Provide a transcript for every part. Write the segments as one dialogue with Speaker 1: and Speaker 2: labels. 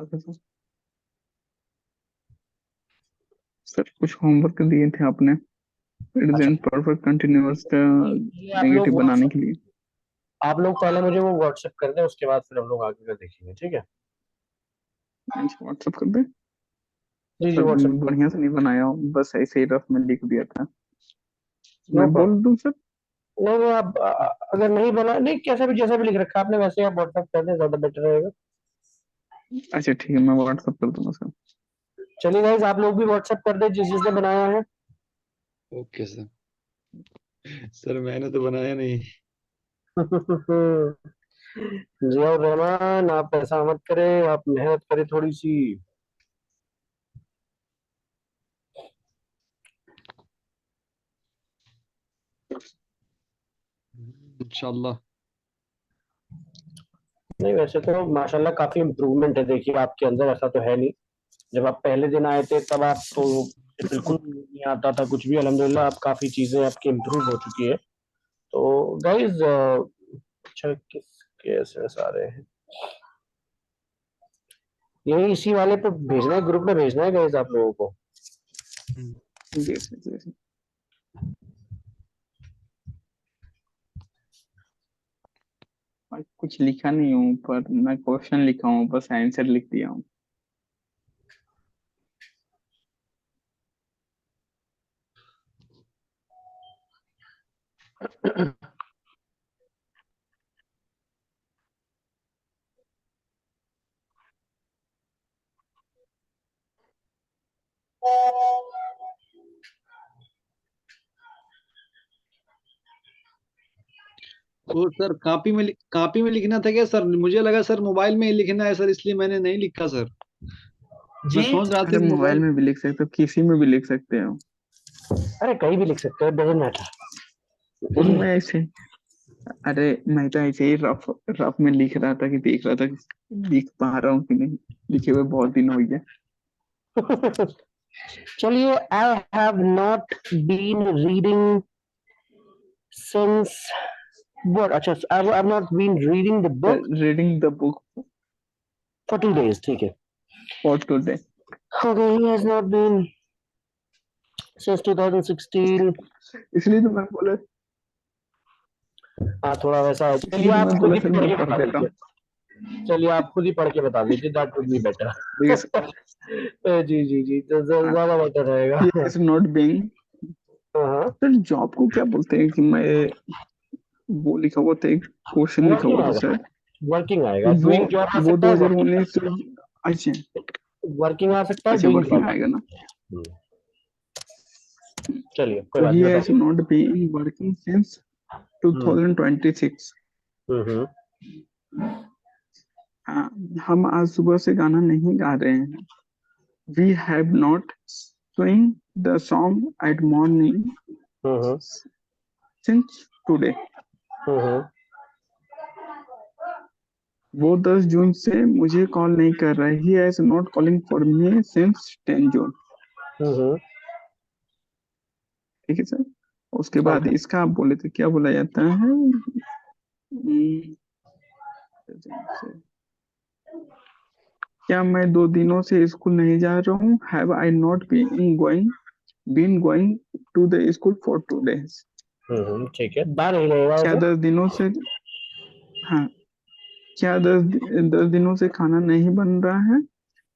Speaker 1: Okay sir. Sir कुछ homework दिए थे आपने
Speaker 2: अच्छा,
Speaker 1: प्रेजेंट परफेक्ट कंटिन्यूअस का
Speaker 2: ये आप लोग
Speaker 1: नेगेटिव बनाने के लिए।
Speaker 2: आप लोग पहले मुझे वो व्हाट्सएप कर दें, उसके बाद फिर हम लोग आगे का देखेंगे, ठीक है?
Speaker 1: व्हाट्सअप कर दे।
Speaker 2: जी जी,
Speaker 1: सर
Speaker 2: व्हाट्सएप कर।
Speaker 1: बढ़िया से नहीं बनाया हूँ, बस ऐसे ही रफ में लिख दिया था।
Speaker 2: नो
Speaker 1: मैं
Speaker 2: प्रॉब्लम।
Speaker 1: बोल दूं सर?
Speaker 2: नहीं नहीं, आप अगर नहीं बना, नहीं कैसा भी जैसा भी लिख रखा है आपने वैसे ही आप व्हाट्सएप कर दें, ज्यादा बेटर रहेगा।
Speaker 1: अच्छा ठीक है, मैं व्हाट्सअप कर दूंगा सर।
Speaker 2: चलिए गाइस, आप लोग भी व्हाट्सएप कर दें जिस जिसने बनाया है।
Speaker 3: Okay sir. सर मैंने तो बनाया नहीं।
Speaker 2: जियाउर रहमान, आप ऐसा मत करें, आप मेहनत करें थोड़ी सी।
Speaker 3: इंशाल्लाह।
Speaker 2: नहीं, वैसे तो माशाल्लाह काफी इम्प्रूवमेंट है, देखिए आपके अंदर, ऐसा तो है नहीं। जब आप पहले दिन आए थे तब आप तो बिल्कुल नहीं आता था कुछ भी, अल्हम्दुलिल्लाह आप काफी चीजें आपकी इम्प्रूव हो चुकी है। तो गाइज, अच्छा किसके एसएमएस आ रहे हैं? यही इसी वाले पे भेजना है, ग्रुप में भेजना है गाइज आप लोगों को।
Speaker 3: हम्म,
Speaker 1: जी सर जी सर। और कुछ लिखा नहीं हूँ, पर मैं क्वेश्चन लिखा हूँ, बस आंसर लिख दिया हूँ।
Speaker 3: तो सर कॉपी में लिखना था क्या सर? मुझे लगा सर मोबाइल में ही लिखना है सर, इसलिए मैंने नहीं लिखा सर। मैं
Speaker 2: जी।
Speaker 3: सोच रहा
Speaker 1: अरे
Speaker 3: था
Speaker 1: मोबाइल
Speaker 3: मोबाइल।
Speaker 1: में भी लिख सकते हो, किसी में भी लिख सकते हो।
Speaker 2: अरे कहीं भी लिख सकते हो, डजेंट मैटर।
Speaker 1: तो मैं ऐसे, अरे मैं तो ऐसे ही रफ रफ में लिख रहा था कि देख रहा था कि लिख पा रहा हूँ कि नहीं। लिखे हुए बहुत दिन हो गया।
Speaker 2: चलिए, I have not been reading since what, अच्छा, I've not been reading the book
Speaker 1: reading the book
Speaker 2: for 2 days, ठीक है?
Speaker 1: For today.
Speaker 2: Okay, he has not been since 2016।
Speaker 1: इसलिए तो मैं बोला,
Speaker 2: हाँ, थोड़ा वैसा है। चलिए,
Speaker 1: इसलिए तो
Speaker 2: आप
Speaker 1: मैं
Speaker 2: खुद
Speaker 1: बोला
Speaker 2: ही
Speaker 1: सर
Speaker 2: पढ़
Speaker 1: मैं
Speaker 2: के
Speaker 1: पढ़
Speaker 2: बता
Speaker 1: देता
Speaker 2: दीजिए।
Speaker 1: हूँ।
Speaker 2: चलिए, आप खुद ही पढ़ के बता दीजिए, दैट वुड बी बेटर।
Speaker 1: देखिए सर,
Speaker 2: जी जी जी, तो ज्यादा बेटर
Speaker 1: ही
Speaker 2: रहेगा।
Speaker 1: Is not being.
Speaker 2: हाँ,
Speaker 1: सर जॉब को क्या बोलते हैं कि मैं, वो लिखा हुआ था, एक क्वेश्चन लिखा
Speaker 2: वर्किंग
Speaker 1: हुआ था
Speaker 2: आएगा।
Speaker 1: सर।
Speaker 2: वर्किंग आएगा,
Speaker 1: वो
Speaker 2: डूइंग जॉब आ
Speaker 1: वो
Speaker 2: सकता है, वर्किंग आ
Speaker 1: 2019।
Speaker 2: सकता
Speaker 1: अच्छा।
Speaker 2: है, वर्किंग आ सकता है,
Speaker 1: अच्छा
Speaker 2: डूइंग
Speaker 1: वर्किंग
Speaker 2: जॉब आ
Speaker 1: आएगा ना।
Speaker 2: सकता है। चलिए, कोई
Speaker 1: तो
Speaker 2: बात
Speaker 1: ही
Speaker 2: नहीं,
Speaker 1: हैज
Speaker 2: बताइए।
Speaker 1: नॉट बीन वर्किंग सिंस
Speaker 2: हम्म
Speaker 1: 2026।
Speaker 2: हम्म।
Speaker 1: हाँ, हम आज सुबह से गाना नहीं गा रहे हैं। We have not swing the song at morning
Speaker 2: hmm
Speaker 1: since today।
Speaker 2: Hmm
Speaker 1: वो 10 जून से मुझे कॉल नहीं कर रहा है। He has not calling for me since 10 जून।
Speaker 2: हम्म।
Speaker 1: ठीक है सर। उसके बाद
Speaker 2: ओके।
Speaker 1: इसका आप बोले थे क्या बोला जाता है? क्या मैं 2 दिनों से स्कूल नहीं जा रहा हूँ? Have I not been going to the school for 2 days।
Speaker 2: ठीक है, बाहर नहीं लगेगा
Speaker 1: क्या
Speaker 2: वैसे।
Speaker 1: 10 दिनों से, हाँ, क्या 10 दिनों से खाना नहीं बन रहा है?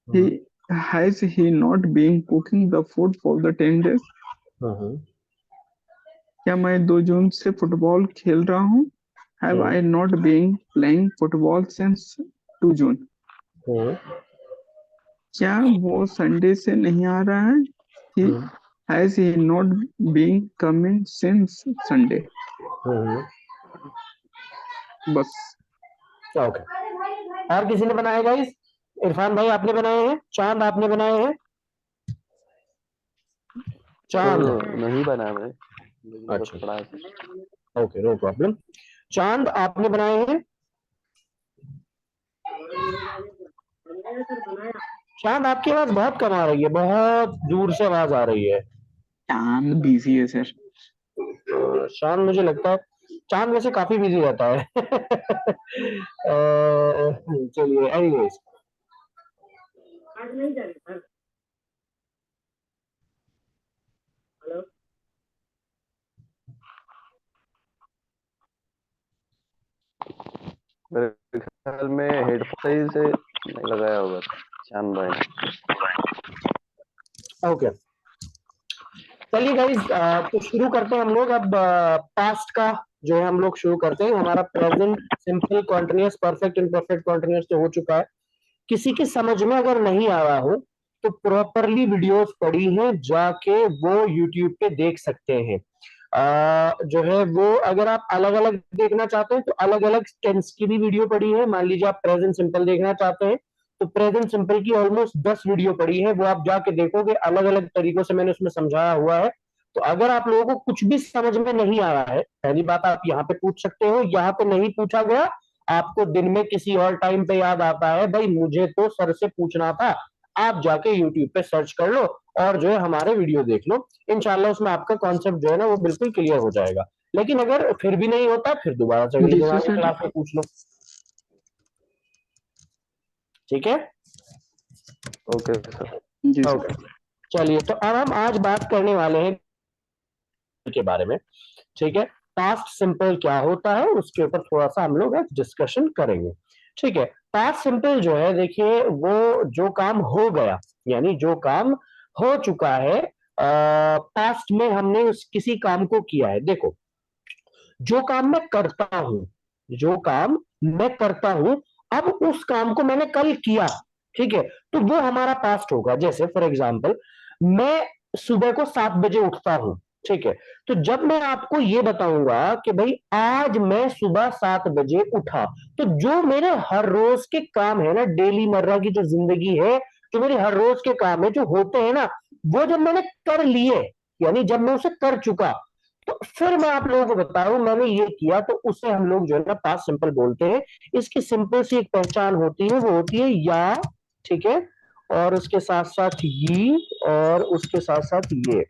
Speaker 1: he
Speaker 2: hmm
Speaker 1: has he not been cooking the food for the 10 days?
Speaker 2: हम्म
Speaker 1: क्या मैं 2 जून से फुटबॉल खेल रहा हूँ? Have
Speaker 2: hmm
Speaker 1: I not been playing football since 2 June.
Speaker 2: Hmm
Speaker 1: क्या वो संडे से नहीं आ रहा है? he
Speaker 2: hmm
Speaker 1: has he not been coming since Sunday।
Speaker 2: हम्म।
Speaker 1: बस।
Speaker 2: ओके। और किसी ने बनाया गाइस? इरफान भाई आपने बनाए हैं, चांद आपने बनाए हैं, चांद।
Speaker 4: सर नहीं बना मैं, मुझे बस
Speaker 2: अच्छा,
Speaker 4: पढ़ा है सर।
Speaker 2: Okay, no problem. चांद आपने बनाए हैं? चांद, आपकी आवाज बहुत कम आ रही है, बहुत दूर से आवाज आ रही है।
Speaker 1: चांद बिजी है सर।
Speaker 2: चांद, मुझे लगता है चांद वैसे काफी बिजी रहता है। चलिए, एनीवेज,
Speaker 4: मेरे ख्याल में हेडफोन सही से नहीं लगाया होगा चांद भाई ने।
Speaker 2: ओके, चलिए गाइस, तो शुरू करते हैं हम लोग अब पास्ट का जो है हम लोग शुरू करते हैं। हमारा present simple continuous perfect imperfect continuous तो हो चुका है। किसी के समझ में अगर नहीं आ रहा हो तो प्रॉपरली वीडियोस पड़ी हैं, जाके वो यूट्यूब पे देख सकते हैं। जो है वो अगर आप अलग अलग देखना चाहते हैं तो अलग अलग टेंस की भी वीडियो पड़ी है। मान लीजिए आप प्रेजेंट सिंपल देखना चाहते हैं तो प्रेजेंट सिंपल की ऑलमोस्ट 10 वीडियो पड़ी है, वो आप जाके देखोगे, अलग अलग तरीकों से मैंने उसमें समझाया हुआ है। तो अगर आप लोगों को कुछ भी समझ में नहीं आ रहा है, पहली बात आप यहाँ पे पूछ सकते हो, यहाँ पे नहीं पूछा गया, आपको दिन में किसी और टाइम पे याद आता है भाई मुझे तो सर से पूछना था, आप जाके यूट्यूब पे सर्च कर लो और जो है हमारे वीडियो देख लो। इंशाल्लाह उसमें आपका कॉन्सेप्ट जो है ना वो बिल्कुल क्लियर हो जाएगा। लेकिन अगर फिर भी नहीं होता फिर दोबारा से अगली दिन
Speaker 1: जैसे
Speaker 2: आगे
Speaker 1: सर,
Speaker 2: क्लास में पूछ लो, ठीक है?
Speaker 4: Okay sir.
Speaker 1: जी सर।
Speaker 2: ओके, चलिए तो अब हम आज बात करने वाले हैं के बारे में, ठीक है? पास्ट सिंपल क्या होता है उसके ऊपर थोड़ा सा हम लोग आज डिस्कशन करेंगे, ठीक है? पास्ट सिंपल जो है, देखिए वो जो काम हो गया, यानी जो काम हो चुका है, पास्ट में हमने उस किसी काम को किया है। देखो, जो काम मैं करता हूं, जो काम मैं करता हूं, अब उस काम को मैंने कल किया, ठीक है? तो वो हमारा पास्ट होगा। जैसे फॉर एग्जाम्पल, मैं सुबह को 7 बजे उठता हूं, ठीक है? तो जब मैं आपको ये बताऊंगा कि भाई आज मैं सुबह 7 बजे उठा, तो जो मेरे हर रोज के काम है ना, डेली मर्रा की जो जिंदगी है, जो मेरे हर रोज के काम है जो होते हैं ना, वो जब मैंने कर लिए, यानी जब मैं उसे कर चुका, तो फिर मैं आप लोगों को बता रहा हूं मैंने ये किया, तो उसे हम लोग जो है ना पास्ट सिंपल बोलते हैं। इसकी सिंपल सी एक पहचान होती है, वो होती है या, ठीक है? और उसके साथ साथ ये, और उसके साथ साथ ये,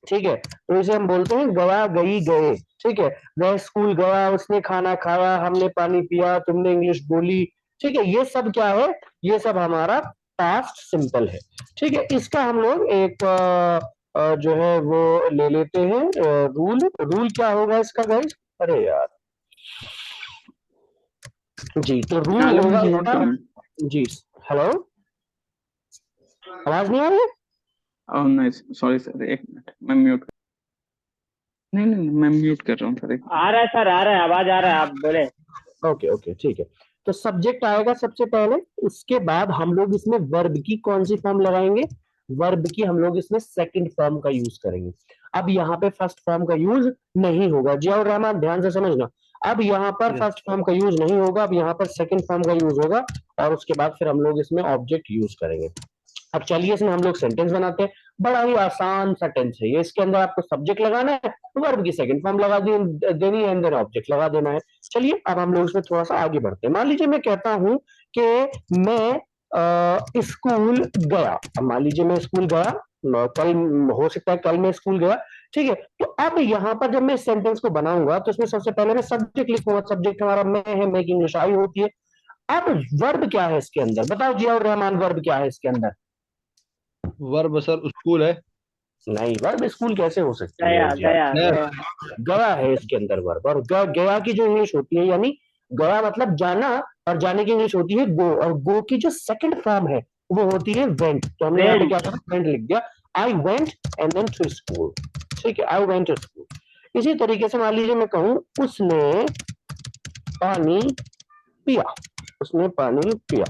Speaker 2: ठीक है? तो इसे हम बोलते हैं गया, गई, गए, ठीक है? वह स्कूल गया, उसने खाना खाया, हमने पानी पिया, तुमने इंग्लिश बोली, ठीक है? ये सब क्या है? ये सब हमारा पास्ट सिंपल है, ठीक है? इसका हम लोग एक जो है वो ले लेते हैं रूल। रूल क्या होगा इसका गाइस? अरे यार, जी, तो रूल
Speaker 1: आलम
Speaker 2: होगा
Speaker 1: जी नोट
Speaker 2: इसका।
Speaker 1: करो।
Speaker 2: जी, हेलो, आवाज नहीं आ रही है?
Speaker 1: ओह नहीं, सॉरी सर, एक मिनट, मैं म्यूट। नहीं नहीं, मैं म्यूट कर रहा हूँ सर, एक
Speaker 5: आ रहा है सर, आ रहा है, आवाज आ रहा है, आप बोले।
Speaker 2: ओके ओके, ठीक है। तो सब्जेक्ट आएगा सबसे पहले, उसके बाद हम लोग इसमें वर्ब की कौन सी फॉर्म लगाएंगे? वर्ब की हम लोग इसमें सेकंड फॉर्म का यूज करेंगे। अब यहाँ पे फर्स्ट फॉर्म का यूज नहीं होगा, जियाउर रहमान ध्यान से समझना। अब यहाँ पर फर्स्ट फॉर्म का यूज नहीं होगा, अब यहाँ पर सेकंड फॉर्म का यूज होगा, और उसके बाद फिर हम लोग इसमें ऑब्जेक्ट यूज करेंगे। अब चलिए इसमें हम लोग सेंटेंस बनाते हैं। बड़ा ही आसान सा टेंस है ये, इसके अंदर आपको सब्जेक्ट लगाना है, वर्ब की सेकंड फॉर्म लगा देनी है, अंदर ऑब्जेक्ट लगा देना है। चलिए अब हम लोग इसमें थोड़ा सा आगे बढ़ते हैं। मान लीजिए मैं कहता हूं कि मैं स्कूल गया। अब मान लीजिए मैं स्कूल गया, कल, हो सकता है कल मैं स्कूल गया, ठीक है? तो अब यहाँ पर जब मैं इस सेंटेंस को बनाऊंगा तो इसमें सबसे पहले मैं सब्जेक्ट लिखूंगा। सब्जेक्ट हमारा मैं है, मैं की इंग्लिश आई होती है। अब वर्ब क्या है इसके अंदर? बताओ जियाउर रहमान, वर्ब क्या है इसके अंदर?
Speaker 3: वर्ब सर स्कूल है।
Speaker 2: नहीं, वर्ब स्कूल कैसे हो सकती
Speaker 5: गया
Speaker 2: है
Speaker 5: गया
Speaker 3: गया।
Speaker 5: गया।
Speaker 2: गया है इसके अंदर वर्ब। और गया की जो इंग्लिश होती है, यानी गया मतलब जाना, और जाने की इंग्लिश होती है गो, और गो की जो सेकंड फॉर्म है वो होती है वेंट। तो हमने यहाँ पे क्या करा, वेंट लिख दिया। I went and then to school, ठीक है? I went to school. इसी तरीके से मान लीजिए मैं कहूं उसने पानी पिया, उसने पानी पिया।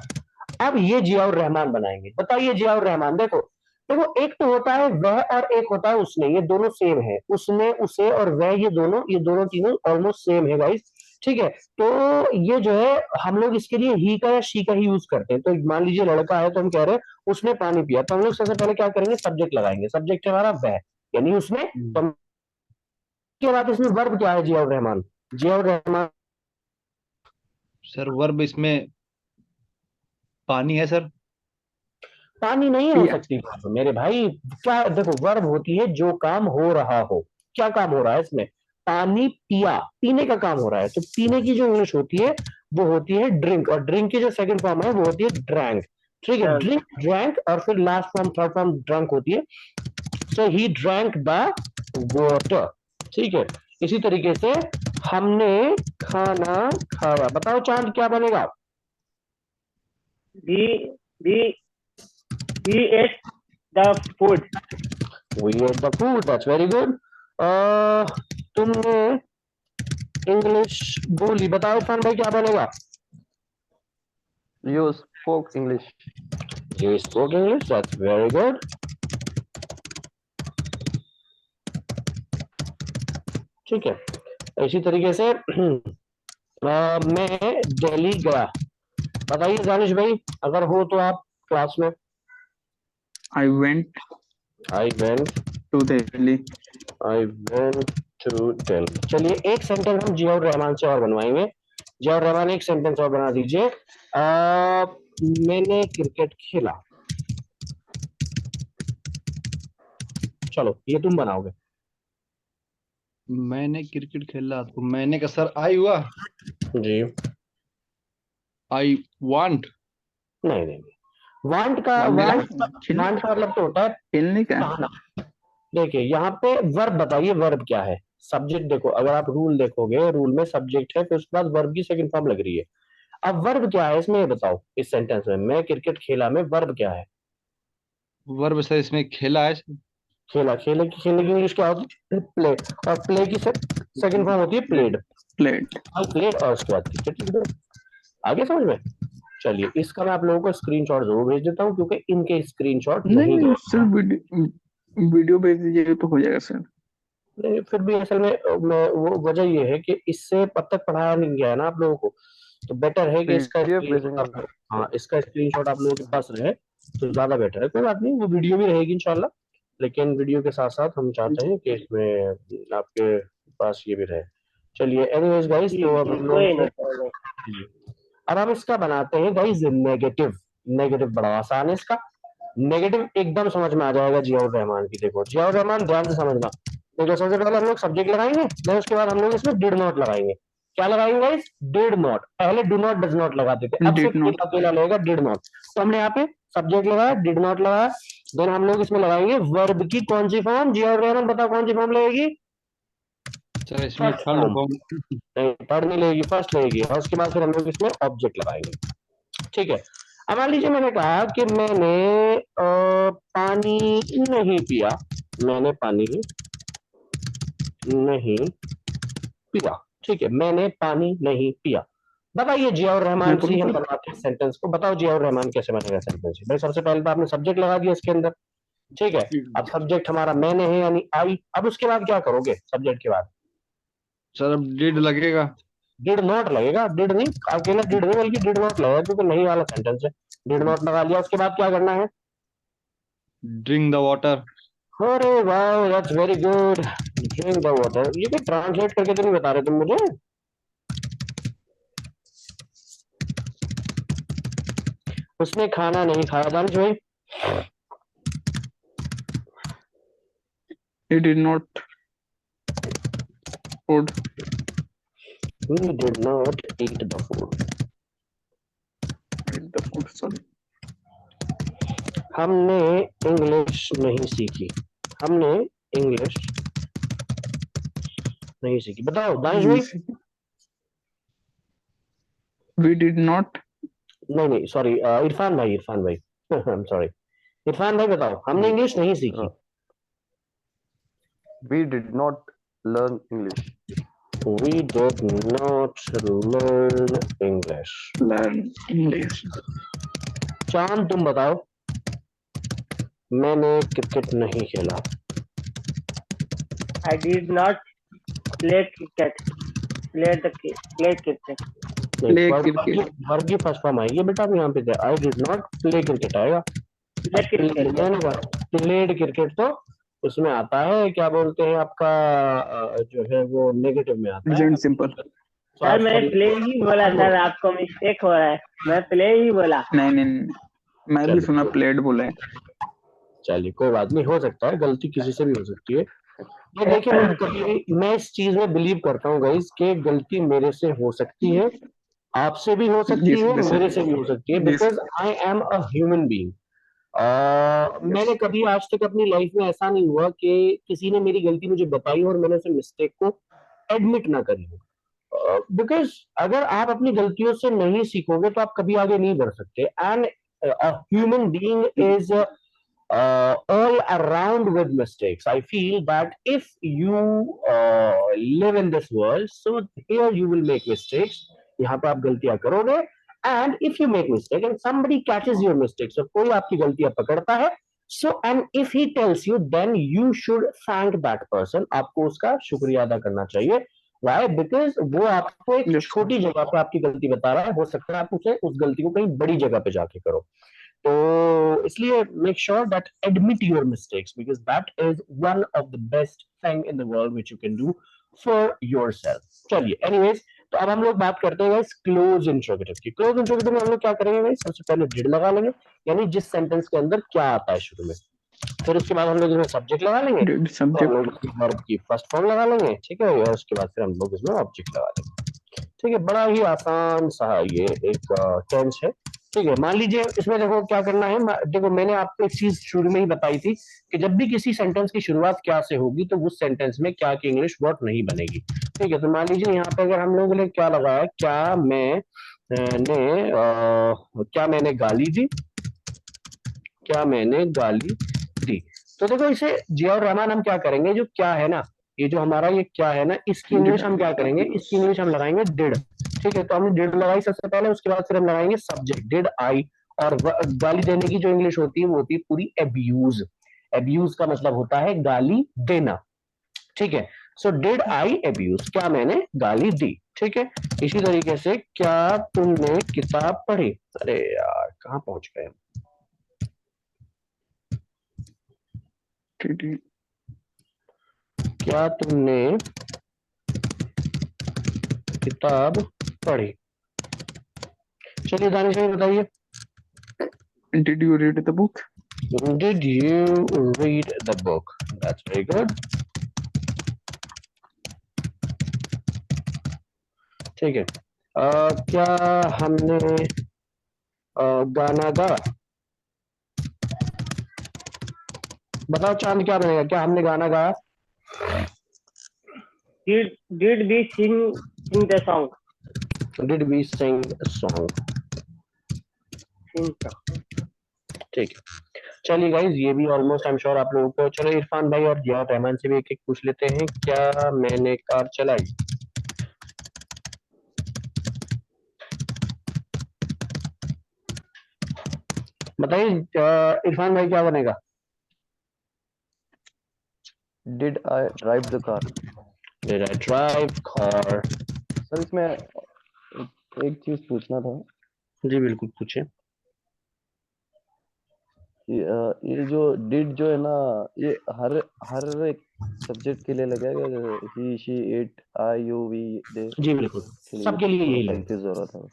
Speaker 2: अब ये जियाउर रहमान बनाएंगे। बताइए जियाउर रहमान, देखो देखो, एक तो होता है वह और एक होता है उसने, ये दोनों सेम है। उसने, उसे और वह, ये दोनों तीनों ऑलमोस्ट सेम है गाइस, ठीक है? तो ये जो है हम लोग इसके लिए ही का या शी का ही यूज करते हैं। तो मान लीजिए लड़का है तो हम कह रहे हैं उसने पानी पिया, तो हम लोग सबसे पहले क्या करेंगे, सब्जेक्ट लगाएंगे। सब्जेक्ट हमारा वह, यानी उसने। तो के बाद इसमें वर्ब क्या है जियाउर रहमान? जियाउर रहमान,
Speaker 3: सर वर्ब इसमें पानी है सर।
Speaker 2: पानी नहीं हो
Speaker 1: पिया।
Speaker 2: सकती वर्ब मेरे भाई। क्या, देखो वर्ब होती है जो काम हो रहा हो। क्या काम हो रहा है इसमें? पानी पिया, पीने का काम हो रहा है। तो पीने की जो इंग्लिश होती है वो होती है ड्रिंक, और ड्रिंक की जो सेकंड फॉर्म है वो होती है ड्रैंक, ठीक है, ड्रिंक, ड्रैंक और फिर last form third form drunk होती है। सो ही ड्रैंक द वाटर। ठीक है, इसी तरीके से हमने खाना खाया। बताओ चांद क्या बनेगा?
Speaker 5: he ate the food.
Speaker 2: We ate the food. That's very good. तुमने इंग्लिश बोली। बताओ इरफान भाई क्या बनेगा?
Speaker 4: You spoke English.
Speaker 2: You spoke English. That's very good. ठीक है, इसी तरीके से मैं दिल्ली गया। बताइए दानिश भाई, अगर हो तो आप क्लास में।
Speaker 1: I went
Speaker 2: I went
Speaker 1: to Delhi.
Speaker 2: to Delhi। चलिए एक सेंटेंस हम जियाउर रहमान से और बनवाएंगे। जियाउर रहमान एक सेंटेंस और बना दीजिए। मैंने क्रिकेट खेला। चलो ये तुम बनाओगे।
Speaker 3: मैंने क्रिकेट खेला तो मैंने का सर आई हुआ।
Speaker 2: जी
Speaker 3: आई वांट।
Speaker 2: नहीं नहीं, वांट का
Speaker 1: खेलने
Speaker 2: वांट का मतलब तो होता है
Speaker 1: खेलने का
Speaker 2: चाहना। देखिए यहाँ पे वर्ब बताइए, वर्ब क्या है? सब्जेक्ट देखो, अगर आप रूल देखोगे, रूल में सब्जेक्ट है, फिर उसके बाद वर्ब की सेकंड फॉर्म लग रही है। अब वर्ब क्या है इसमें, ये बताओ। इस सेंटेंस में मैं क्रिकेट खेला में वर्ब क्या है?
Speaker 3: वर्ब सर इसमें खेला है।
Speaker 2: खेला। खेलने की इंग्लिश क्या होती है? प्ले। और प्ले की सेकंड फॉर्म होती है प्लेड।
Speaker 1: प्लेट।
Speaker 2: प्लेड और उसके बाद क्रिकेट लिख दो। आगे समझ में? चलिए इसका मैं आप लोगों को स्क्रीनशॉट जरूर भेज देता हूँ, क्योंकि इनके स्क्रीनशॉट नहीं
Speaker 1: नहीं
Speaker 2: दे।
Speaker 1: सिर्फ वीडियो भेज दीजिएगा तो हो जाएगा सर।
Speaker 2: नहीं, फिर भी असल में वो वजह ये है कि इससे अब तक पढ़ाया नहीं गया है ना आप लोगों को, तो बेटर है कि इसका
Speaker 4: PDF
Speaker 2: स्क्रीनशॉट
Speaker 4: भेजेंगे।
Speaker 2: हाँ, इसका स्क्रीनशॉट आप लोगों के पास रहे तो ज्यादा बेटर है। कोई बात नहीं, वो वीडियो भी रहेगी इंशाल्लाह, लेकिन वीडियो के साथ साथ हम चाहते हैं कि इसमें आपके पास ये भी रहे। चलिए एनीवेज गाइस, तो अब हम
Speaker 5: कोई
Speaker 2: लोग
Speaker 5: नहीं।
Speaker 2: अब हम इसका बनाते हैं गाइस नेगेटिव। नेगेटिव बड़ा आसान है इसका। नेगेटिव एकदम समझ में आ जाएगा जियाउर रहमान की। देखो जियाउर रहमान, ध्यान से समझना। देखो सबसे पहले हम लोग सब्जेक्ट लगाएंगे, देन उसके बाद हम लोग इसमें डिड नॉट लगाएंगे। क्या लगाएंगे गाइस? Did not. पहले डू नॉट डज नॉट लगाते थे, अब
Speaker 1: Did
Speaker 2: सिर्फ
Speaker 1: not.
Speaker 2: एक अकेला लगेगा डिड नॉट। तो हमने यहाँ पे सब्जेक्ट लगाया, डिड नॉट लगाया, देन हम लोग इसमें लगाएंगे वर्ब की कौन सी फॉर्म? जियाउर रहमान बताओ कौन सी फॉर्म लगेगी?
Speaker 3: सर इसमें
Speaker 2: फर्स्ट
Speaker 3: थर्ड
Speaker 2: फॉर्म।
Speaker 3: फॉर्म।
Speaker 2: नहीं, थर्ड नहीं लगेगी, फर्स्ट लगेगी। और उसके बाद फिर हम लोग इसमें ऑब्जेक्ट लगाएंगे। ठीक है, अब मान लीजिए मैंने कहा कि मैंने पानी नहीं पिया। मैंने पानी नहीं पिया। ठीक है, मैंने पानी नहीं पिया। बताइए जियाउर रहमान
Speaker 1: मैं
Speaker 2: से
Speaker 1: बोलूं
Speaker 2: हम
Speaker 1: सर?
Speaker 2: बनाते हैं सेंटेंस को। बताओ जियाउर रहमान कैसे बनेगा सेंटेंस? भाई सबसे पहले तो आपने सब्जेक्ट लगा दिया इसके अंदर। ठीक है, अब सब्जेक्ट हमारा मैंने है यानी आई। अब उसके बाद क्या करोगे सब्जेक्ट के बाद?
Speaker 3: सर अब डिड लगेगा।
Speaker 2: डिड नॉट लगेगा। डिड नहीं, अकेला डिड नहीं बल्कि डिड नॉट लगेगा, क्योंकि नहीं वाला सेंटेंस है। डिड नॉट लगा लिया, उसके बाद क्या करना है?
Speaker 3: Drink the water.
Speaker 2: अरे वाह, that's very good. Drink the water. ये कोई ट्रांसलेट करके तो नहीं बता रहे तुम मुझे? उसने खाना नहीं खाया दानिश भाई।
Speaker 1: He did not food.
Speaker 2: He did not eat the food.
Speaker 1: Eat the food. Sorry.
Speaker 2: हमने इंग्लिश नहीं सीखी। हमने इंग्लिश नहीं सीखी। बताओ दानिश भाई।
Speaker 1: We did not.
Speaker 2: नहीं नहीं, सॉरी इरफान भाई, इरफान भाई आई एम सॉरी। इरफान भाई बताओ, हमने इंग्लिश नहीं सीखी।
Speaker 4: We did not learn English.
Speaker 2: We did not learn English.
Speaker 1: Learn English.
Speaker 2: चांद तुम बताओ। मैंने क्रिकेट नहीं खेला।
Speaker 5: I did not play cricket. Play cricket.
Speaker 1: Play cricket.
Speaker 2: Verb की फर्स्ट फॉर्म आएगी बेटा, अब यहाँ पे I did not play cricket आएगा। प्लेड क्रिकेट तो उसमें आता है, क्या बोलते हैं आपका जो है वो नेगेटिव में आता है।
Speaker 1: Present simple.
Speaker 5: सर मैंने प्ले ही बोला सर, आपको मिस्टेक हो रहा है। मैं प्ले ही बोला।
Speaker 1: नहीं नहीं नहीं, मैं भी सुना प्लेट बोला है।
Speaker 2: चलिए कोई बात नहीं, हो सकता है, गलती किसी से भी हो सकती है। ये देखिए मैं इस चीज में बिलीव करता हूँ गाइस कि गलती मेरे से हो सकती है, आपसे भी हो सकती
Speaker 1: Yes,
Speaker 2: है,
Speaker 1: yes,
Speaker 2: मेरे से भी हो सकती है,
Speaker 1: yes,
Speaker 2: because I am a human being. मैंने कभी आज तक अपनी लाइफ में ऐसा नहीं हुआ कि किसी ने मेरी गलती मुझे बताई और मैंने उसे मिस्टेक को एडमिट ना करी हो। बिकॉज अगर आप अपनी गलतियों से नहीं सीखोगे तो आप कभी आगे नहीं बढ़ सकते। And human being is all around with mistakes. I feel that if you live in this world, so here you will make mistakes. यहाँ पे आप गलतियां करोगे, and if you make mistake and somebody catches your mistakes, so कोई आपकी गलतियां पकड़ता है, so and if he tells you, then you should thank that person. आपको उसका शुक्रिया अदा करना चाहिए। Why? Because वो आपको एक
Speaker 1: yes.
Speaker 2: छोटी जगह पे आपकी गलती बता रहा है, हो सकता है आप उसे उस गलती को कहीं बड़ी जगह पे जाके करो। तो इसलिए make sure that admit your mistakes, because that is one of the best thing in the world which you can do for yourself. चलिए, एनीवेज, तो अब हम लोग बात करते हैं गाइस क्लोज इंट्रोगेटिव की। क्लोज इंट्रोगेटिव में हम लोग क्या करेंगे गाइस? सबसे पहले डिड लगा लेंगे, यानी जिस सेंटेंस के अंदर क्या आता है शुरू में। फिर उसके बाद हम लोग इसमें सब्जेक्ट लगा लेंगे,
Speaker 1: Did
Speaker 2: तो हम
Speaker 1: subject.
Speaker 2: लोग इसकी वर्ब की फर्स्ट फॉर्म लगा लेंगे, ठीक है, और उसके बाद फिर हम लोग इसमें ऑब्जेक्ट लगा लेंगे। ठीक है, बड़ा ही आसान सा ये एक टेंस है। ठीक है, मान लीजिए इसमें देखो क्या करना है। देखो, मैंने आपको एक चीज शुरू में ही बताई थी कि जब भी किसी सेंटेंस की शुरुआत क्या से होगी तो उस सेंटेंस में क्या की इंग्लिश वर्ड नहीं बनेगी। ठीक है, तो मान लीजिए यहाँ पे अगर हम लोगों ने क्या लगाया, क्या मैंने गाली दी, क्या मैंने गाली दी। तो देखो, इसे जिया और रहमान हम क्या करेंगे, जो क्या है ना, ये जो हमारा ये क्या है ना, इसकी इंग्लिश हम क्या करेंगे, इसकी इंग्लिश हम लगाएंगे डिड। ठीक है, तो हमने डिड लगाई सबसे पहले, उसके बाद फिर हम लगाएंगे सब्जेक्ट डिड आई। और गाली देने की जो इंग्लिश होती है वो होती है पूरी एब्यूज। एब्यूज का मतलब होता है गाली देना। ठीक है, सो डिड आई एब्यूज, क्या मैंने गाली दी। ठीक है, इसी तरीके से क्या तुमने किताब पढ़ी। अरे यार, कहाँ पहुंच गए। क्या तुमने किताब पढ़ी। चलिए दानिश भाई बताइए,
Speaker 1: Did you read the book?
Speaker 2: Did you read the book? That's very good. ठीक है, क्या हमने गाना गाया। बताओ चांद, क्या बनेगा, क्या हमने गाना गाया।
Speaker 5: Did we sing the song?
Speaker 2: Did we sing a song?
Speaker 5: Sing song.
Speaker 2: ठीक है, चलिए गाइज, ये भी ऑलमोस्ट आई एम श्योर आप लोगों को। चलो इरफान भाई और जिया रहमान से भी एक एक पूछ लेते हैं। क्या मैंने कार चलाई। बताइए इरफान भाई, क्या बनेगा।
Speaker 4: Did I drive the car?
Speaker 2: Did I drive car?
Speaker 4: Sir इसमें एक चीज पूछना था
Speaker 2: जी बिल्कुल पूछे।
Speaker 4: ये जो डिड जो है ना, ये हर एक सब्जेक्ट के लिए लगेगा। He she it I you we they
Speaker 2: जी बिल्कुल, सबके लिए यही लगेगा।
Speaker 4: कंफ्यूज हो रहा था।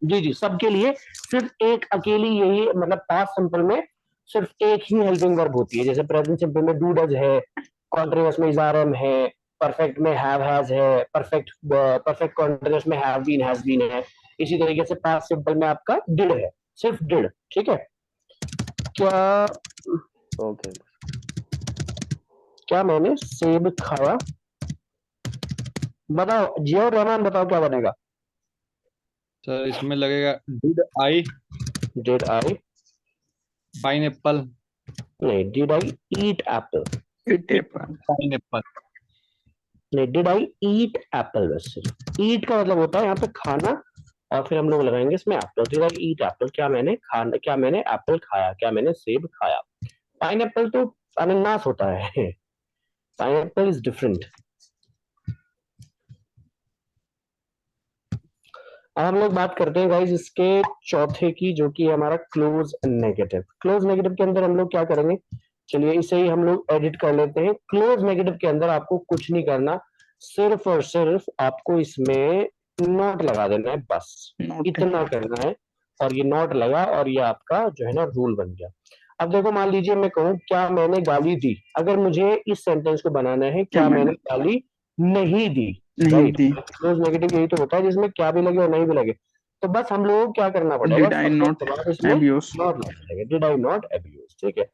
Speaker 2: जी जी, सबके लिए सिर्फ एक अकेली यही, मतलब पास्ट सिंपल में सिर्फ एक ही हेल्पिंग वर्ब होती है। जैसे प्रेजेंट सिंपल में डू डज है, कॉन्टिन्यूअस में इज आर एम है, परफेक्ट में हैव हैज है, परफेक्ट कॉन्टिन्यूअस में हैव बीन हैज बीन है। इसी तरीके से पास्ट सिंपल में आपका डिड है, सिर्फ डिड। ठीक है, क्या
Speaker 4: ओके,
Speaker 2: क्या मैंने सेब खाया। बताओ जिया और रहमान, बताओ क्या बनेगा।
Speaker 3: सर इसमें लगेगा डिड आई पाइनएप्पल।
Speaker 2: नहीं, did I eat Apple.
Speaker 3: Pineapple
Speaker 2: नहीं, डिड आई ईट एप्पल। वैसे ईट का मतलब होता है यहाँ पे खाना, और फिर हम लोग लगाएंगे इसमें Apple. Did I eat Apple, क्या मैंने एप्पल खाया, क्या मैंने सेब खाया। पाइनएप्पल तो अनानास होता है, पाइनएप्पल इज डिफरेंट। अब हम लोग बात करते हैं गाइस इसके चौथे की, जो कि हमारा क्लोज नेगेटिव। क्लोज नेगेटिव के अंदर हम लोग क्या करेंगे, चलिए इसे ही हम लोग एडिट कर लेते हैं। क्लोज नेगेटिव के अंदर आपको कुछ नहीं करना, सिर्फ और सिर्फ आपको इसमें नॉट लगा देना है, बस इतना करना है। और ये नॉट लगा और ये आपका जो है ना रूल बन गया। अब देखो, मान लीजिए मैं कहूँ क्या मैंने गाली दी। अगर मुझे इस सेंटेंस को बनाना है क्या मैंने गाली नहीं दी, राइट। क्लोज नेगेटिव यही तो होता है जिसमें क्या भी लगे और नहीं भी लगे। तो बस हम लोगों को क्या करना पड़ेगा,
Speaker 1: डिड आई नॉट
Speaker 2: इसमें
Speaker 1: अब्यूज,
Speaker 2: नॉट लगाएंगे, डिड आई नॉट अब्यूज, ठीक है।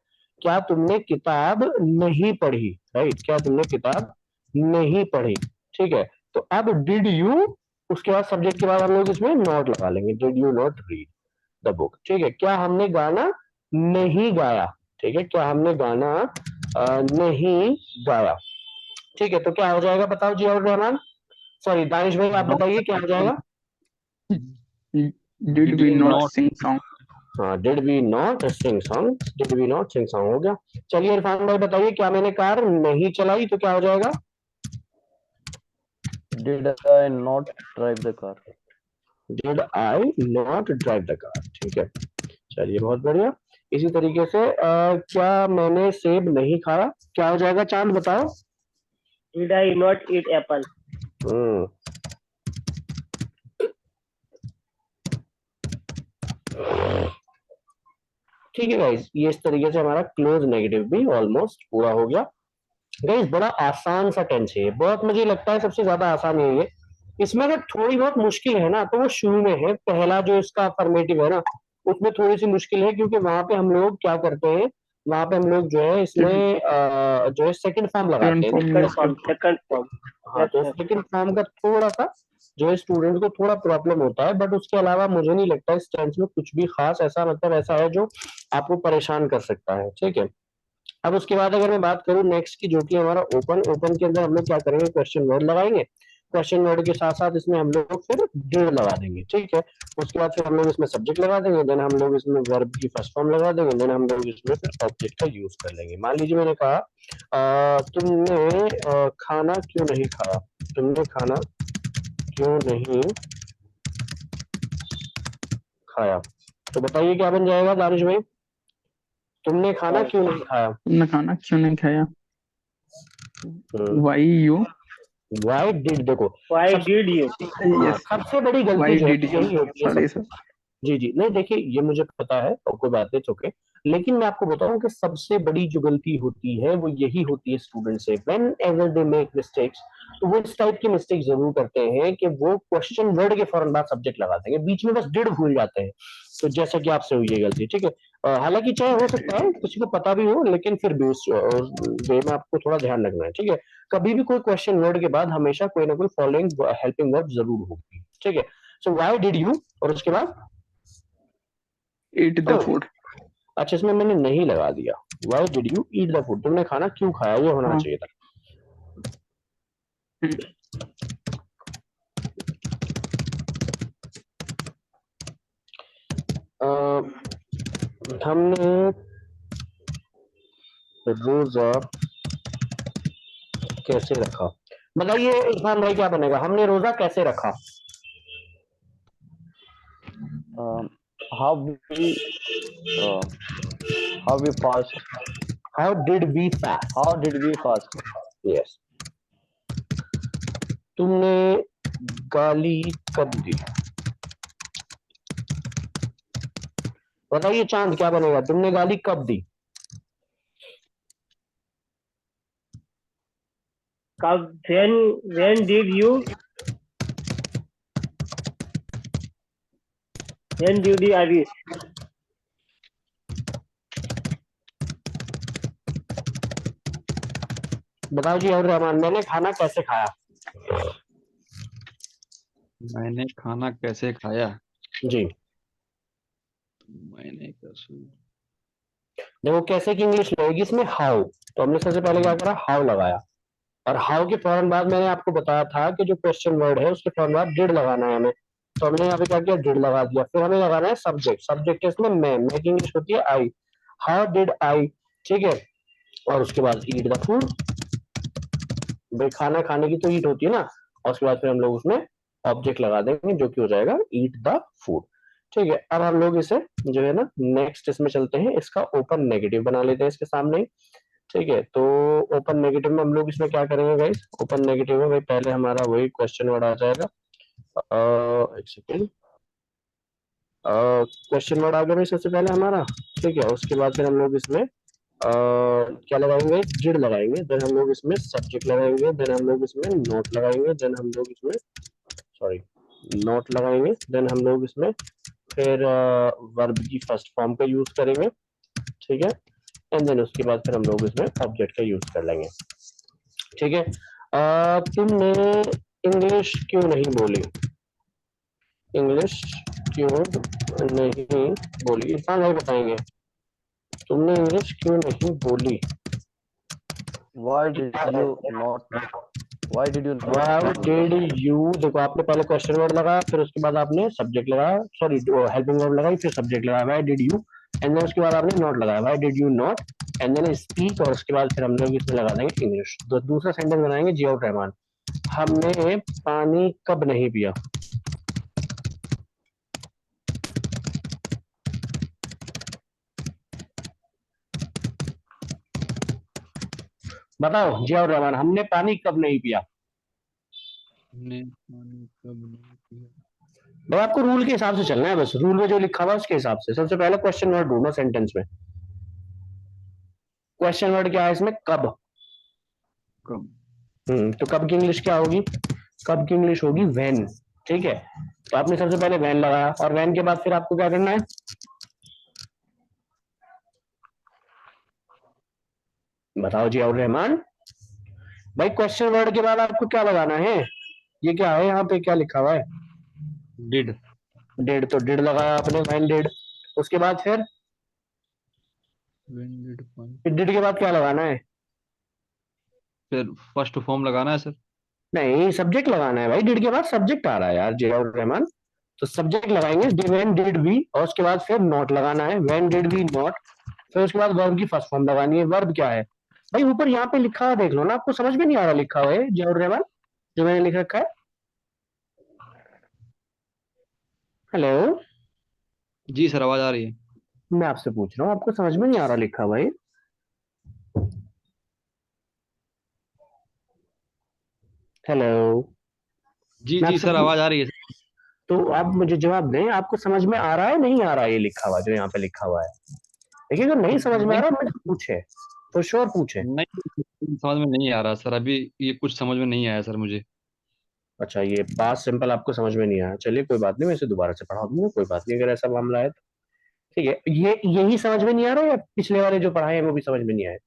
Speaker 2: क्या तुमने किताब नहीं पढ़ी, राइट, क्या तुमने किताब नहीं पढ़ी, ठीक है। तो अब डिड यू, उसके बाद सब्जेक्ट के बाद हम लोग इसमें नॉट लगा लेंगे, did you not read the book, ठीक है। क्या हमने गाना नहीं गाया, ठीक है, क्या हमने गाना नहीं गाया, ठीक है। तो क्या हो जाएगा बताओ जी, और रहमान, सॉरी दानिश भाई आप बताइए क्या हो जाएगा।
Speaker 1: Did we not sing song,
Speaker 2: हाँ, did we not sing song, did we not sing song हो गया। चलिए इरफान भाई बताइए, क्या मैंने कार नहीं चलाई, तो क्या हो जाएगा,
Speaker 4: Did I not drive the car?
Speaker 2: Did I not drive the car, ठीक है। चलिए बहुत बढ़िया। इसी तरीके से क्या मैंने सेब नहीं खाया, क्या हो जाएगा चांद बताओ।
Speaker 5: Did I not eat apple?
Speaker 2: हम्म, ठीक है गाइस, ये इस तरीके से हमारा क्लोज नेगेटिव भी ऑलमोस्ट पूरा हो गया। गाइस बड़ा आसान सा टेंस है, बहुत मुझे लगता है सबसे ज्यादा आसान यही है। इसमें अगर थोड़ी बहुत मुश्किल है ना, तो वो शुरू में है, पहला जो इसका अफर्मेटिव है ना, उसमें थोड़ी सी मुश्किल है, क्योंकि वहां पे हम लोग क्या करते हैं, वहां पे हम लोग जो है इसमें जो है सेकंड फॉर्म लगाते हैं।
Speaker 5: Second form, second form.
Speaker 2: हाँ,
Speaker 5: Yes,
Speaker 2: तो
Speaker 5: sir.
Speaker 2: सेकंड फॉर्म का थोड़ा सा जो है स्टूडेंट को थोड़ा प्रॉब्लम होता है, बट उसके अलावा मुझे नहीं लगता इस टेंस में कुछ भी खास ऐसा मतलब ऐसा है जो आपको परेशान कर सकता है, ठीक है। अब उसके बाद अगर मैं बात करूं नेक्स्ट की, जो कि हमारा ओपन, ओपन के अंदर हम लोग क्या करेंगे, क्वेश्चन वर्ड लगाएंगे, क्वेश्चन वर्ड के साथ साथ इसमें हम लोग फिर डिड लगा देंगे, ठीक है। उसके बाद फिर हम लोग इसमें सब्जेक्ट लगा देंगे, देन हम लोग इसमें वर्ब की फर्स्ट फॉर्म लगा देंगे, देन हम लोग इसमें फिर ऑब्जेक्ट का यूज कर लेंगे। मान लीजिए मैंने कहा तुमने खाना क्यों नहीं खाया, तुमने खाना क्यों नहीं खाया, तो बताइए क्या बन जाएगा दानिश भाई, तुमने खाना क्यों नहीं खाया।
Speaker 1: तुमने खाना क्यों नहीं खाया, वाई यू,
Speaker 2: वाई डिड, देखो
Speaker 5: Why
Speaker 2: सबसे
Speaker 5: did you?
Speaker 2: हाँ,
Speaker 1: यस,
Speaker 2: सबसे बड़ी गलती
Speaker 1: वाई
Speaker 2: जो है
Speaker 1: डिड यू,
Speaker 2: यही होती है
Speaker 1: सॉरी सर,
Speaker 2: जी जी, नहीं देखिए ये मुझे पता है और कोई बात नहीं, ओके। लेकिन मैं आपको बताऊं कि सबसे बड़ी जो गलती होती है वो यही होती है स्टूडेंट से, when ever they make mistakes, तो वो इस टाइप की मिस्टेक जरूर करते हैं कि वो क्वेश्चन वर्ड के फौरन बाद सब्जेक्ट लगा देंगे, बीच में बस डिड भूल जाते हैं। तो जैसा कि आपसे हुई है गलती, ठीक है। हालांकि चाहे हो सकता है किसी को पता भी हो, लेकिन फिर भी उस वे में आपको थोड़ा ध्यान रखना है, ठीक है। कभी भी कोई क्वेश्चन वर्ड के बाद हमेशा कोई ना कोई फॉलोइंग हेल्पिंग वर्ब जरूर होगी, ठीक है। सो व्हाई डिड यू, और उसके बाद
Speaker 1: ईट द फूड,
Speaker 2: अच्छा इसमें मैंने नहीं लगा दिया, why did you eat the food, तुमने खाना क्यों खाया, ये होना
Speaker 1: हाँ,
Speaker 2: चाहिए था। हमने रोजा कैसे रखा, बताइए इरफान भाई क्या बनेगा, हमने रोजा कैसे रखा।
Speaker 4: How we uh, how we fast?
Speaker 2: How did we fast,
Speaker 4: How did we fast?
Speaker 2: Yes. तुमने गाली कब दी, बताइए चांद क्या बनेगा, तुमने गाली कब दी।
Speaker 5: When did you? When did you abuse?
Speaker 2: बताओ जी और रहमान, मैंने खाना कैसे खाया।
Speaker 3: मैंने खाना कैसे खाया,
Speaker 2: जी
Speaker 3: मैंने कैसे,
Speaker 2: देखो कैसे की इंग्लिश लगेगी इसमें, हाउ, तो हमने सबसे पहले क्या करा, हाउ लगाया, और हाउ के फौरन बाद मैंने आपको बताया था कि जो क्वेश्चन वर्ड है उसके फौरन बाद डिड लगाना है हमें, तो हमने यहाँ पे क्या किया, डिड लगा दिया। फिर हमें लगाना है सब्जेक्ट, सब्जेक्ट इसमें मैं की इंग्लिश होती है आई, हाउ डिड आई, ठीक है। और उसके बाद ईट द फूड, भाई खाना खाने की तो ईट होती है ना, और उसके बाद फिर हम लोग उसमें ऑब्जेक्ट लगा देंगे जो कि हो जाएगा ईट द फूड, ठीक है। अब हम लोग इसे जो है ना नेक्स्ट इसमें चलते हैं, इसका ओपन नेगेटिव बना लेते हैं इसके सामने ही, ठीक है। तो ओपन नेगेटिव में हम लोग इसमें क्या करेंगे गाइस, ओपन नेगेटिव में भाई पहले हमारा वही क्वेश्चन वर्ड आ जाएगा, एक सेकेंड, क्वेश्चन वर्ड आ गया भाई सबसे पहले हमारा, ठीक है। उसके बाद फिर हम लोग इसमें क्या लगाएंगे, डिड लगाएंगे, देन हम लोग इसमें सब्जेक्ट लगाएंगे, देन हम लोग इसमें नोट लगाएंगे, देन हम लोग इसमें सॉरी नॉट लगाएंगे, देन हम लोग इसमें फिर वर्ब की फर्स्ट फॉर्म का यूज करेंगे, ठीक है, एंड देन उसके बाद फिर हम लोग इसमें ऑब्जेक्ट का यूज कर लेंगे, ठीक है। तुमने इंग्लिश क्यों नहीं बोली, इंग्लिश क्यों नहीं बोली, इरफान भाई बताएंगे, तुमने इंग्लिश क्यों नहीं बोली।
Speaker 4: Why did you not? Why did you not
Speaker 2: Why
Speaker 4: speak
Speaker 2: did
Speaker 4: English?
Speaker 2: you, देखो आपने पहले क्वेश्चन वर्ड लगाया, फिर उसके बाद आपने सब्जेक्ट लगाया, सॉरी हेल्पिंग वर्ब लगाई, फिर सब्जेक्ट लगाया, why did you, and then उसके बाद आपने नॉट लगाया, why did you not, and then speak, और उसके बाद फिर हम लोग इसमें लगा देंगे इंग्लिश। तो दूसरा सेंटेंस बनाएंगे जियाउर रहमान, हमने पानी कब नहीं पिया। बताओ जियाउर रहमान, हमने पानी कब नहीं पिया।
Speaker 3: हमने पानी कब नहीं पिया।
Speaker 2: भाई आपको रूल के हिसाब से चलना है, बस रूल में जो लिखा हुआ है उसके हिसाब से। सबसे पहले क्वेश्चन वर्ड ढूंढो सेंटेंस में। क्वेश्चन वर्ड क्या है इसमें, कब।
Speaker 1: कब।
Speaker 2: तो कब की इंग्लिश क्या होगी, कब की इंग्लिश होगी व्हेन, ठीक है। तो आपने सबसे पहले व्हेन लगाया, और व्हेन के बाद फिर आपको क्या करना है, बताओ जी और रहमान भाई। क्वेश्चन वर्ड के बाद आपको क्या लगाना है, ये क्या है यहाँ पे क्या लिखा हुआ है,
Speaker 3: डिड।
Speaker 2: डेड, तो डेड लगाया आपने, व्हेन डेड। उसके बाद फिर
Speaker 3: व्हेन डिड पानी।
Speaker 2: डेड के बाद क्या लगाना है,
Speaker 3: फिर फर्स्ट फॉर्म लगाना है सर।
Speaker 2: नहीं सब्जेक्ट लगाना है भाई, डिड के बाद सब्जेक्ट आ रहा है यार जियाउर रहमान। तो सब्जेक्ट लगाएंगे व्हेन डिड वी, और उसके बाद फिर नॉट लगाना है, व्हेन डिड वी नॉट, फिर उसके बाद वर्ब की फर्स्ट फॉर्म लगानी है। वर्ब क्या है भाई, ऊपर यहाँ पे लिखा हुआ देख लो ना, आपको समझ में नहीं आ रहा लिखा हुआ है जियाउर रहमान जो मैंने लिख रखा है। हेलो,
Speaker 3: जी सर, आवाज आ रही है।
Speaker 2: मैं आपसे पूछ रहा हूँ, आपको समझ में नहीं आ रहा लिखा हुआ है। हेलो,
Speaker 3: जी
Speaker 2: मैं
Speaker 3: जी
Speaker 2: आपसे
Speaker 3: सर, आवाज आ रही है।
Speaker 2: तो आप मुझे जवाब दें, आपको समझ में आ रहा है नहीं आ रहा है ये लिखा हुआ जो यहाँ पे लिखा हुआ है। देखिए अगर नहीं समझ में आ
Speaker 3: नहीं
Speaker 2: रहा मुझे पूछे, तो श्योर पूछे।
Speaker 3: नहीं, समझ में नहीं आ रहा सर, अभी ये कुछ समझ में नहीं आया सर मुझे।
Speaker 2: अच्छा, ये पास सिंपल आपको समझ में नहीं आया, चलिए कोई बात नहीं, मैं इसे दोबारा से पढ़ा दूंगा, कोई बात नहीं अगर ऐसा मामला है तो। ठीक है, ये यही समझ में नहीं आ रहा है या पिछले वाले जो पढ़ाए हैं वो भी समझ में नहीं आए।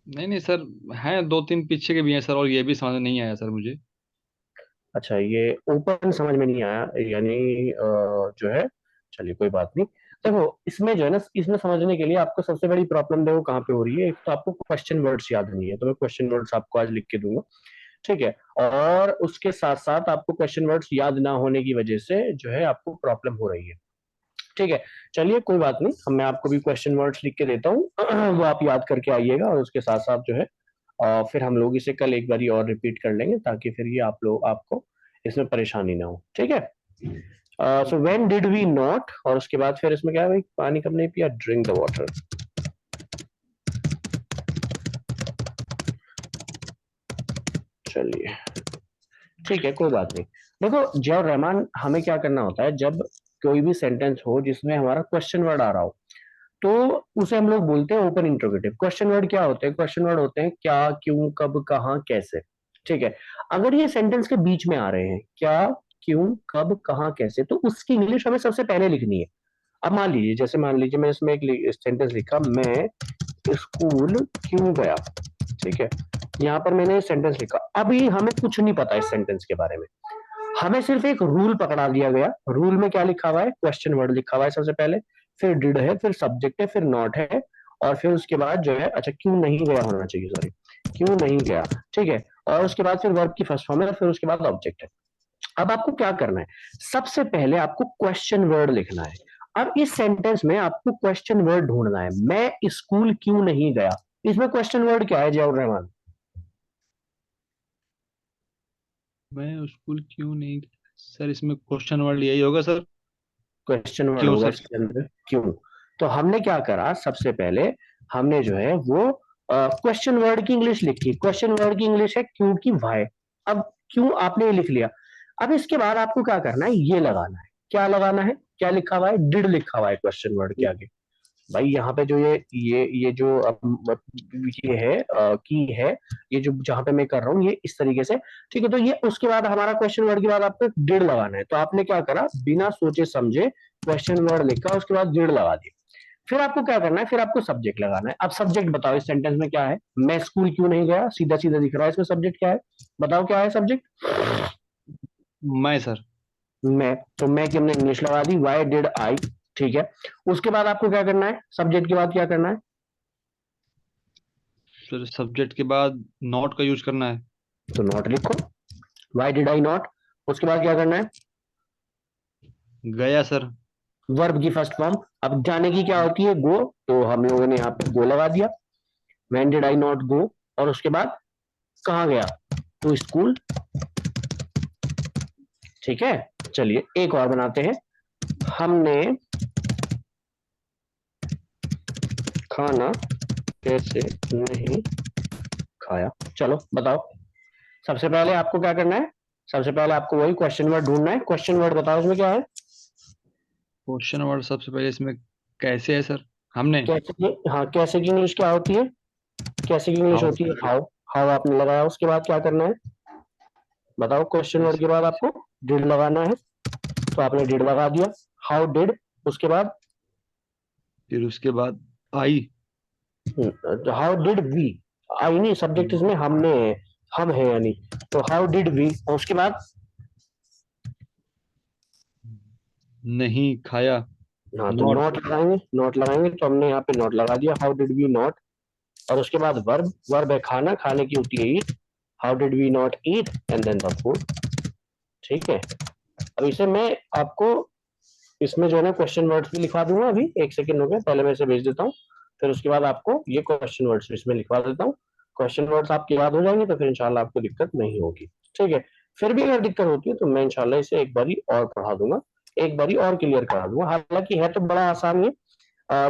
Speaker 3: नहीं नहीं सर, हैं दो तीन पीछे के भी हैं सर, और ये भी समझ में नहीं आया सर मुझे।
Speaker 2: अच्छा, ये ओपन समझ में नहीं आया यानी जो है, चलिए कोई बात नहीं। देखो इसमें जो है ना, इसमें समझने के लिए आपको सबसे बड़ी प्रॉब्लम देखो कहाँ पे हो रही है। एक तो आपको क्वेश्चन वर्ड्स याद नहीं है, तो मैं क्वेश्चन वर्ड्स आपको आज लिख के दूंगा, ठीक है। और उसके साथ साथ आपको क्वेश्चन वर्ड्स याद ना होने की वजह से जो है आपको प्रॉब्लम हो रही है, ठीक है। चलिए कोई बात नहीं, मैं आपको भी क्वेश्चन वर्ड्स लिख के देता हूँ वो आप याद करके आइएगा, और उसके साथ साथ जो है फिर हम लोग इसे कल एक बारी और रिपीट कर लेंगे, ताकि फिर ये आप लोग आपको इसमें परेशानी ना हो, ठीक है। So when did we not, और उसके बाद फिर इसमें क्या है भाई, पानी कब नहीं पिया, ड्रिंक द वाटर। चलिए ठीक है, कोई बात नहीं। देखो जियाउर रहमान, हमें क्या करना होता है जब कोई भी सेंटेंस हो जिसमें हमारा क्वेश्चन वर्ड आ रहा हो, तो उसे हम लोग बोलते हैं ओपन इंट्रोगेटिव। क्वेश्चन वर्ड क्या होते हैं, क्वेश्चन वर्ड होते हैं क्या, क्यों, कब, कहाँ, कैसे, ठीक है। अगर ये सेंटेंस के बीच में आ रहे हैं क्या, क्यों, कब, कहाँ, कैसे, तो उसकी इंग्लिश हमें सबसे पहले लिखनी है। अब मान लीजिए, जैसे मान लीजिए मैं इसमें एक सेंटेंस लिखा, मैं स्कूल क्यों गया, ठीक है। यहाँ पर मैंने सेंटेंस लिखा, अभी हमें कुछ नहीं पता इस सेंटेंस के बारे में, हमें सिर्फ एक रूल पकड़ा दिया गया। रूल में क्या लिखा हुआ है, क्वेश्चन वर्ड लिखा हुआ है सबसे पहले, फिर डिड है, फिर सब्जेक्ट है, फिर नॉट है, और फिर उसके बाद जो है, अच्छा क्यों नहीं गया होना चाहिए, सॉरी क्यों नहीं गया, ठीक है। और उसके बाद फिर वर्ब की फर्स्ट फॉर्म है, फिर उसके बाद ऑब्जेक्ट है। अब आपको क्या करना है, सबसे पहले आपको क्वेश्चन वर्ड लिखना है। अब इस सेंटेंस में आपको क्वेश्चन वर्ड ढूंढना है, मैं स्कूल क्यों नहीं गया, इसमें क्वेश्चन वर्ड क्या है जियाउर रहमान।
Speaker 3: मैं स्कूल क्यों नहीं, सर इसमें क्वेश्चन वर्ड यही होगा सर।
Speaker 2: क्वेश्चन वर्ड
Speaker 3: क्यों
Speaker 2: होगा
Speaker 3: सर?
Speaker 2: इसके अंदर, क्यों। तो हमने क्या करा, सबसे पहले हमने जो है वो क्वेश्चन वर्ड की इंग्लिश लिखी। क्वेश्चन वर्ड की इंग्लिश है क्यों की वाई। अब क्यों आपने ये लिख लिया, अब इसके बाद आपको क्या करना है, ये लगाना है। क्या लगाना है, क्या लिखा हुआ है, डिड लिखा हुआ है क्वेश्चन वर्ड के आगे, भाई यहाँ पे जो ये जो ये है की है, ये जो जहाँ पे मैं कर रहा हूँ ये इस तरीके से, ठीक है। तो ये उसके बाद हमारा क्वेश्चन वर्ड के बाद आपको डिड लगाना है। तो आपने क्या करा, बिना सोचे समझे क्वेश्चन वर्ड लिखा, उसके बाद डिड लगा दिया। फिर आपको क्या करना है, फिर आपको सब्जेक्ट लगाना है। अब सब्जेक्ट बताओ इस सेंटेंस में क्या है। मैं स्कूल क्यों नहीं गया, सीधा सीधा दिख रहा है इसमें। सब्जेक्ट क्या है, बताओ क्या है सब्जेक्ट।
Speaker 3: मैं सर।
Speaker 2: मैं, तो मैं की हमने इंग्लिश लगा दी, वाई डिड आई, ठीक है। उसके बाद आपको क्या करना है, सब्जेक्ट के बाद क्या करना है,
Speaker 3: सर सब्जेक्ट के बाद नॉट का यूज करना है।
Speaker 2: तो नॉट लिखो, वाई डिड आई नॉट। उसके बाद क्या करना है,
Speaker 3: गया सर।
Speaker 2: वर्ब की फर्स्ट फॉर्म। अब जाने की क्या होती है, गो, तो हम लोगों ने यहाँ पे गो लगा दिया, when did I not go. और उसके बाद कहाँ गया, तो स्कूल, ठीक है। चलिए एक और बनाते हैं, हमने खाना कैसे नहीं खाया। चलो बताओ, सबसे पहले आपको क्या करना है, सबसे पहले आपको वही क्वेश्चन वर्ड ढूंढना है। क्वेश्चन वर्ड बताओ उसमें क्या है।
Speaker 3: क्वेश्चन वर्ड सबसे पहले इसमें कैसे है सर, हमने।
Speaker 2: कैसे की, हाँ कैसे की इंग्लिश क्या होती है, कैसे की इंग्लिश
Speaker 3: हाउ।
Speaker 2: होती है हाउ। हाउ आपने लगाया, उसके बाद क्या करना है बताओ। क्वेश्चन वर्ड के बाद आपको डिड लगाना है, तो आपने डिड लगा दिया, हाउ डिड। उसके बाद
Speaker 3: फिर उसके बाद आई।
Speaker 2: हाउ डिड वी, आई नहीं, सब्जेक्ट इसमें हमने है, हम है यानी, तो हाउ डिड वी। उसके बाद
Speaker 3: नहीं खाया।
Speaker 2: हाँ, तो
Speaker 3: नॉट।
Speaker 2: नॉट लगाएंगे, नॉट लगाएंगे, तो हमने यहाँ पे नॉट लगा दिया, हाउ डिड वी नॉट। और उसके बाद वर्ब, वर्ब है खाना, खाने की होती है eat, how did we not eat and then the food, ठीक है। अब इसे मैं आपको इसमें जो है ना क्वेश्चन वर्ड्स भी लिखवा दूंगा, अभी एक सेकंड हो गया, पहले मैं इसे भेज देता हूँ, फिर उसके बाद आपको ये क्वेश्चन वर्ड्स इसमें लिखवा देता हूँ। क्वेश्चन वर्ड्स आपके याद हो जाएंगे तो फिर इंशाल्लाह आपको दिक्कत नहीं होगी, ठीक है। फिर भी अगर दिक्कत होती है तो मैं इंशाल्लाह इसे एक बारी और पढ़ा दूंगा, एक बारी और क्लियर करा दूंगा। हालांकि है तो बड़ा आसान ही,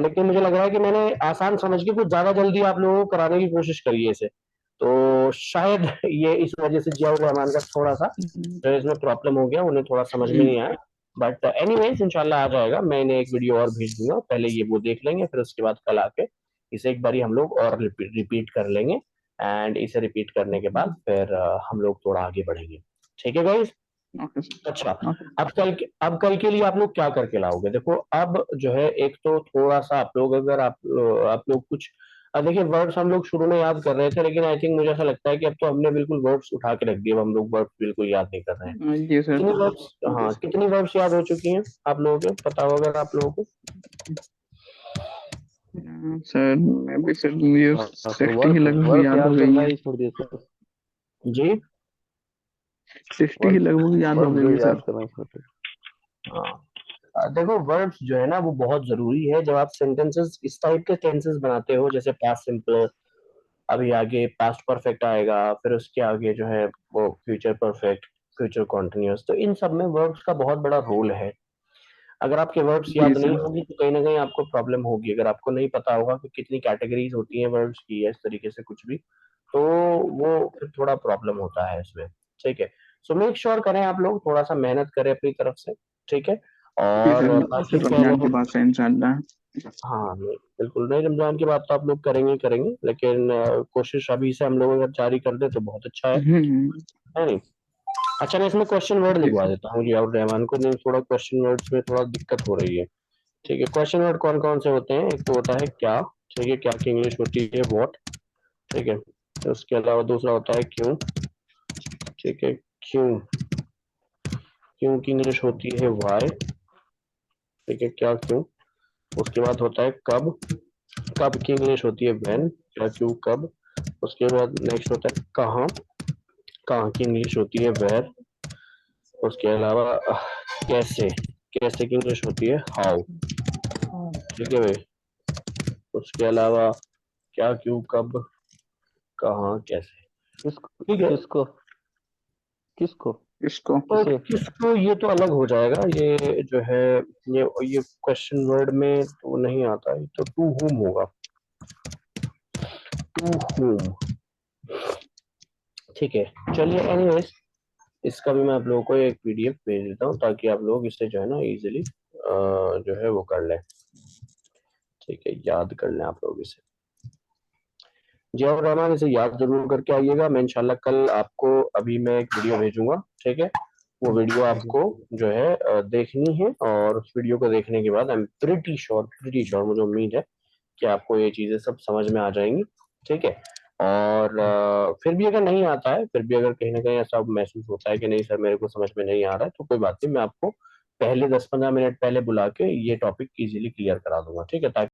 Speaker 2: लेकिन मुझे लग रहा है कि मैंने आसान समझ के कुछ ज्यादा जल्दी आप लोगों को कराने की कोशिश करी है इसे, तो शायद ये इस वजह से जियाउर रहमान का थोड़ा सा जो इसमें प्रॉब्लम हो गया, उन्हें थोड़ा समझ में नहीं आया। बट एनीवेज इंशाल्लाह आ जाएगा, मैं इन्हें एक वीडियो और भेज दूंगा, पहले ये वो देख लेंगे, फिर उसके बाद कल आके इसे एक बारी हम लोग और रिपीट कर लेंगे। एंड इसे रिपीट करने के बाद फिर हम लोग थोड़ा आगे बढ़ेंगे, ठीक है गाइस।
Speaker 1: ओके
Speaker 2: अच्छा,
Speaker 1: ओके
Speaker 2: अब कल के लिए आप लोग क्या करके लाओगे, देखो अब जो है एक तो थोड़ा सा आप लोग, अगर आप लोग कुछ, अब देखिए वर्ड्स हम लोग शुरू में याद कर रहे थे, लेकिन आई थिंक मुझे ऐसा लगता है कि अब तो हमने बिल्कुल वर्ड्स उठा के रख दिए, अब हम लोग वर्ड्स बिल्कुल याद नहीं कर रहे हैं।
Speaker 1: जी सर।
Speaker 2: कितनी वर्ड्स, हाँ कितनी वर्ड्स याद हो चुकी हैं आप लोगों को, पता होगा अगर आप लोगों को।
Speaker 1: सर मैं भी सर, मुझे
Speaker 4: तो
Speaker 1: 60 ही
Speaker 4: वर्क
Speaker 1: लगभग
Speaker 4: वर्क
Speaker 1: याद हो
Speaker 4: याद
Speaker 1: गई
Speaker 4: करना
Speaker 1: है।
Speaker 4: ही छोड़ दिया सर।
Speaker 2: जी
Speaker 1: 60 ही
Speaker 4: वर्क
Speaker 1: लगभग याद हो
Speaker 4: वर्क जो
Speaker 1: गई है
Speaker 4: याद
Speaker 1: सर।
Speaker 4: करना ही छोड़ दिया।
Speaker 2: हाँ, देखो वर्ब्स जो है ना वो बहुत जरूरी है, जब आप सेंटेंसेस इस टाइप के टेंसेस बनाते हो, जैसे पास्ट सिंपल, अभी आगे पास्ट परफेक्ट आएगा, फिर उसके आगे जो है वो फ्यूचर परफेक्ट, फ्यूचर कॉन्टिन्यूअस, तो इन सब में वर्ब्स का बहुत बड़ा रोल है। अगर आपके वर्ब्स
Speaker 1: जी
Speaker 2: याद नहीं
Speaker 1: सर।
Speaker 2: होगी तो कहीं ना कहीं आपको प्रॉब्लम होगी, अगर आपको नहीं पता होगा कि कितनी कैटेगरीज होती हैं वर्ब्स की, या इस तरीके से कुछ भी, तो वो फिर थोड़ा प्रॉब्लम होता है इसमें, ठीक है। सो मेक श्योर करें आप लोग, थोड़ा सा मेहनत करें अपनी तरफ से, ठीक है।
Speaker 1: जी सर,
Speaker 2: और बाकी
Speaker 1: फिर रमजान
Speaker 2: पहले,
Speaker 1: के बाद से इंशाल्लाह।
Speaker 2: हाँ बिल्कुल नहीं, रमजान की बात तो आप लोग करेंगे ही करेंगे, लेकिन कोशिश अभी से हम लोग अगर जारी कर दे तो बहुत अच्छा है नहीं। अच्छा मैं इसमें क्वेश्चन वर्ड
Speaker 1: जी
Speaker 2: लिखवा
Speaker 1: सर।
Speaker 2: देता हूँ जियाउर रहमान को, नहीं थोड़ा क्वेश्चन वर्ड्स में थोड़ा दिक्कत हो रही है, ठीक है। क्वेश्चन वर्ड कौन कौन से होते हैं, एक तो होता है क्या, ठीक है, क्या की इंग्लिश होती है व्हाट, ठीक है। तो उसके अलावा दूसरा होता है क्यों, ठीक है, क्यों, क्यों की इंग्लिश होती है व्हाई, ठीक है, क्या क्यों। उसके बाद होता है कब, कब की इंग्लिश होती है व्हेन, क्या क्यों कब। उसके बाद नेक्स्ट होता है कहाँ, कहाँ की इंग्लिश होती है वेयर। उसके अलावा कैसे, कैसे की इंग्लिश होती है हाउ, ठीक है भाई। उसके अलावा क्या क्यों कब कहाँ कैसे,
Speaker 4: किसको
Speaker 2: ठीक है।
Speaker 4: किसको किसको
Speaker 1: इसको
Speaker 2: तो
Speaker 4: किसे।
Speaker 2: किसको, ये तो अलग हो जाएगा, ये जो है ये क्वेश्चन वर्ड में तो नहीं आता, ये तो टू whom होगा, टू whom, ठीक है। चलिए एनीवेज, इसका भी मैं आप लोगों को एक पीडीएफ भेज देता हूँ, ताकि आप लोग इसे जो है ना इजीली जो है वो कर लें, ठीक है, याद कर लें आप लोग इसे। जियाउर रहमान, इसे याद जरूर करके आइएगा। मैं इंशाल्लाह कल आपको, अभी मैं एक वीडियो भेजूंगा, ठीक है, वो वीडियो आपको जो है देखनी है, और उस वीडियो को देखने के बाद आई एम प्रिटी श्योर, मुझे उम्मीद है कि आपको ये चीजें सब समझ में आ जाएंगी, ठीक है। और फिर भी अगर नहीं आता है, फिर भी अगर कहीं ना कहीं ऐसा महसूस होता है कि नहीं सर मेरे को समझ में नहीं आ रहा है, तो कोई बात नहीं, मैं आपको पहले 10-15 मिनट पहले बुला के ये टॉपिक इजीली क्लियर करा दूंगा, ठीक है, ताकि